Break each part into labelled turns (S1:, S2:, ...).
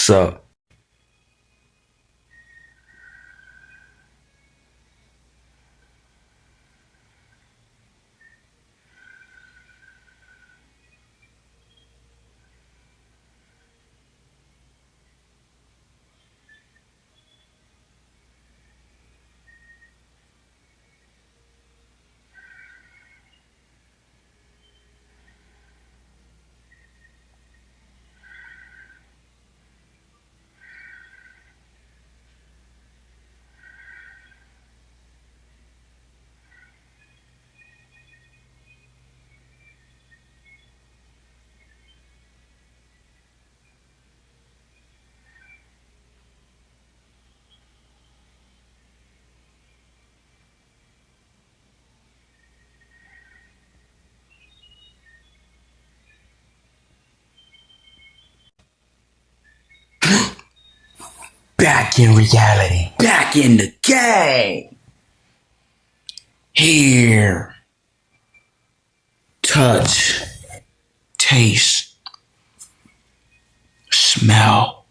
S1: What's up? Back in reality. Back in the game. Hear, touch, taste, smell.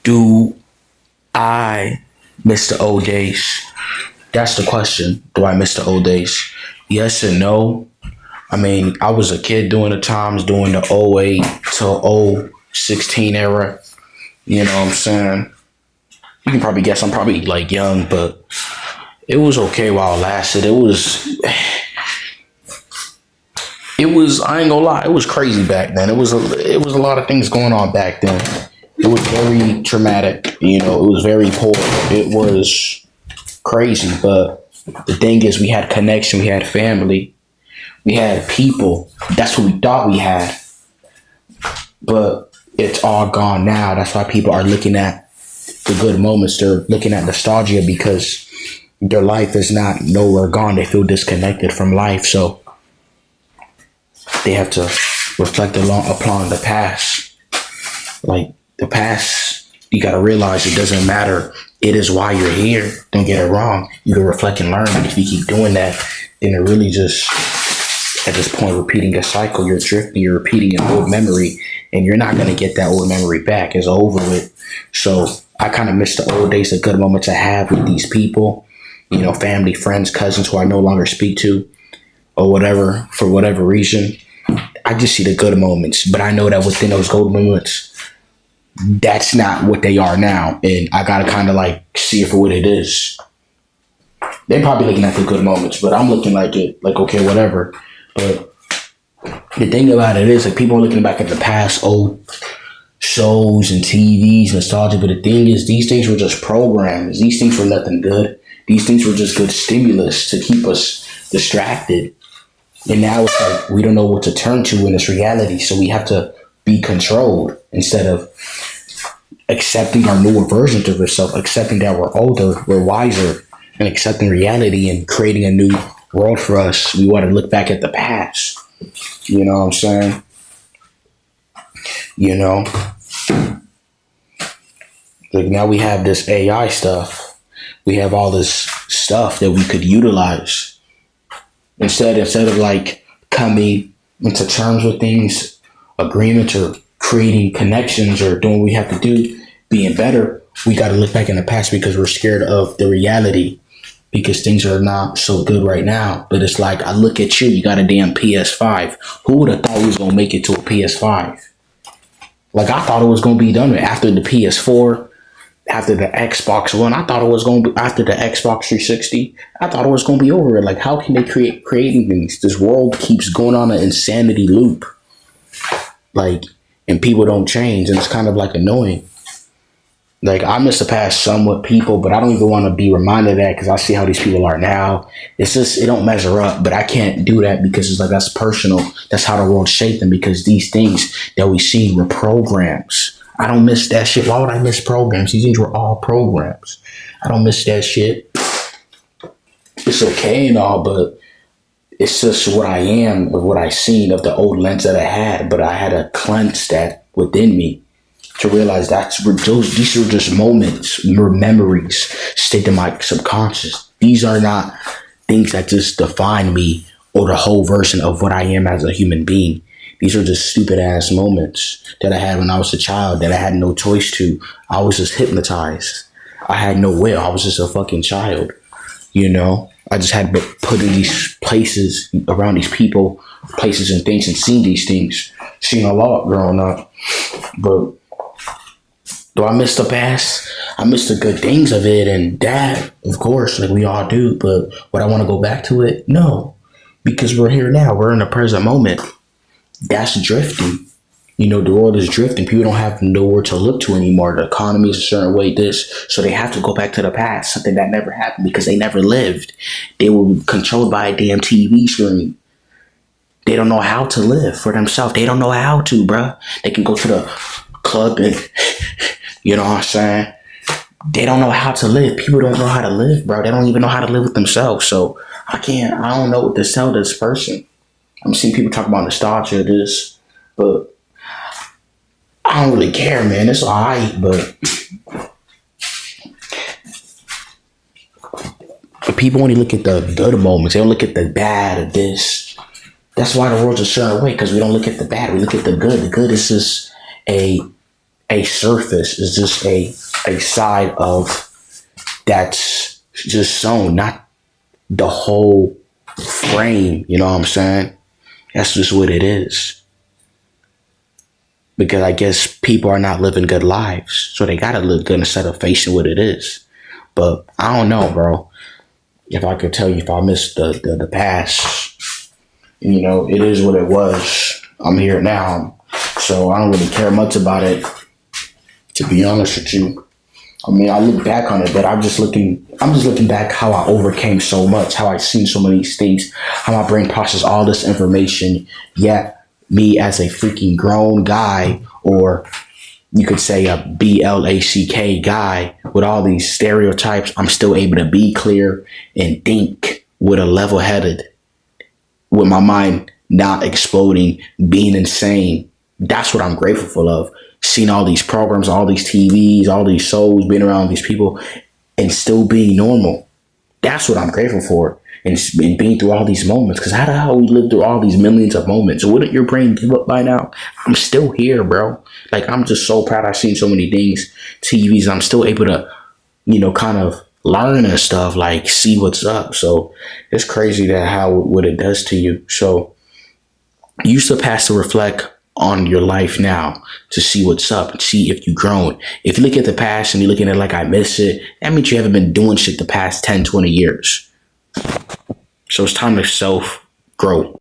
S1: Do I miss the old days? That's the question. Do I miss the old days? Yes and no. I mean, I was a kid during the times, during the '08 to '16 era. You know what I'm saying? You can probably guess I'm probably like young, but it was okay while it lasted. It was I ain't gonna lie, it was crazy back then. It was a lot of things going on back then. It was very traumatic, it was very poor. It was crazy, but the thing is we had connection, we had family, we had people. That's what we thought we had. But it's all gone now. That's why people are looking at the good moments. They're looking at nostalgia because their life is not nowhere gone. They feel disconnected from life. So they have to reflect upon the past. Like the past, you got to realize it doesn't matter. It is why you're here. Don't get it wrong. You can reflect and learn. But if you keep doing that, then it really just, at this point, repeating a cycle. You're drifting, you're repeating an old memory, and you're not going to get that old memory back. It's over with. So I kind of miss the old days, the good moments I have with these people, family, friends, cousins who I no longer speak to or whatever, for whatever reason. I just see the good moments, but I know that within those good moments, that's not what they are now. And I got to kind of like see it for what it is. They're probably looking at the good moments, but I'm looking like it, like, okay, whatever. But the thing about it is, like, people are looking back at the past, old shows and TVs, nostalgia. But the thing is, these things were just programs. These things were nothing good. These things were just good stimulus to keep us distracted. And now it's like we don't know what to turn to in this reality. So we have to be controlled instead of accepting our newer versions of ourselves, accepting that we're older, we're wiser, and accepting reality and creating a new world for us. We want to look back at the past. You know what I'm saying? Like now we have this AI stuff. We have all this stuff that we could utilize instead of like coming into terms with things, agreements, or creating connections, or doing what we have to do, being better. We got to look back in the past because we're scared of the reality, because things are not so good right now. But it's like, I look at you, you got a damn PS5. Who would have thought we was going to make it to a PS5? Like, I thought it was going to be done after the PS4, after the Xbox One. I thought it was going to be after the Xbox 360. I thought it was going to be over. Like, how can they creating things? This world keeps going on an insanity loop. Like, and people don't change, and it's kind of like annoying. Like, I miss the past somewhat, people, but I don't even want to be reminded of that because I see how these people are now. It's just, it don't measure up, but I can't do that because it's like, that's personal. That's how the world shaped them, because these things that we see were programs. I don't miss that shit. Why would I miss programs? These things were all programs. I don't miss that shit. It's okay and all, but it's just what I am, of what I seen, of the old lens that I had, but I had to cleanse that within me to realize these are just moments, memories, state in my subconscious. These are not things that just define me or the whole version of what I am as a human being. These are just stupid ass moments that I had when I was a child that I had no choice to. I was just hypnotized. I had no will. I was just a fucking child, you know? I just had to put in these places around these people, places and things, and seen these things. Seen a lot growing up. But do I miss the past? I miss the good things of it and that, of course, like we all do. But would I want to go back to it? No. Because we're here now. We're in the present moment. That's drifting. You know, the world is drifting. People don't have nowhere to look to anymore. The economy is a certain way, so they have to go back to the past, something that never happened because they never lived. They were controlled by a damn TV screen. They don't know how to live for themselves. They don't know how to, bruh. They can go to the club and, you know what I'm saying? They don't know how to live. People don't know how to live, bro. They don't even know how to live with themselves. So I don't know what to tell this person. I'm seeing people talk about nostalgia, this, but I don't really care, man. It's all right, but people only look at the good moments. They don't look at the bad of this. That's why the world's a certain way, because we don't look at the bad. We look at the good. The good is just a surface. It's just a side of that's just shown, not the whole frame. You know what I'm saying? That's just what it is. Because I guess people are not living good lives, so they gotta look good instead of facing what it is. But I don't know, bro. If I could tell you if I missed the past, you know, it is what it was. I'm here now, so I don't really care much about it, to be honest with you. I mean, I look back on it, but I'm just looking back how I overcame so much, how I seen so many things, how my brain processed all this information. Yet me as a freaking grown guy, or you could say a BLACK guy with all these stereotypes, I'm still able to be clear and think with a level headed, with my mind not exploding, being insane. That's what I'm grateful of. Seeing all these programs, all these TVs, all these shows, being around these people and still being normal. That's what I'm grateful for. And being through all these moments. Because how the hell we live through all these millions of moments? Wouldn't your brain give up by now? I'm still here, bro. Like, I'm just so proud I've seen so many things, TVs. I'm still able to, you know, kind of learn and stuff, like see what's up. So it's crazy that how what it does to you. So use the past to reflect on your life now to see what's up and see if you've grown. If you look at the past and you're looking at it like I miss it, that means you haven't been doing shit the past 10, 20 years. So it's time to self grow.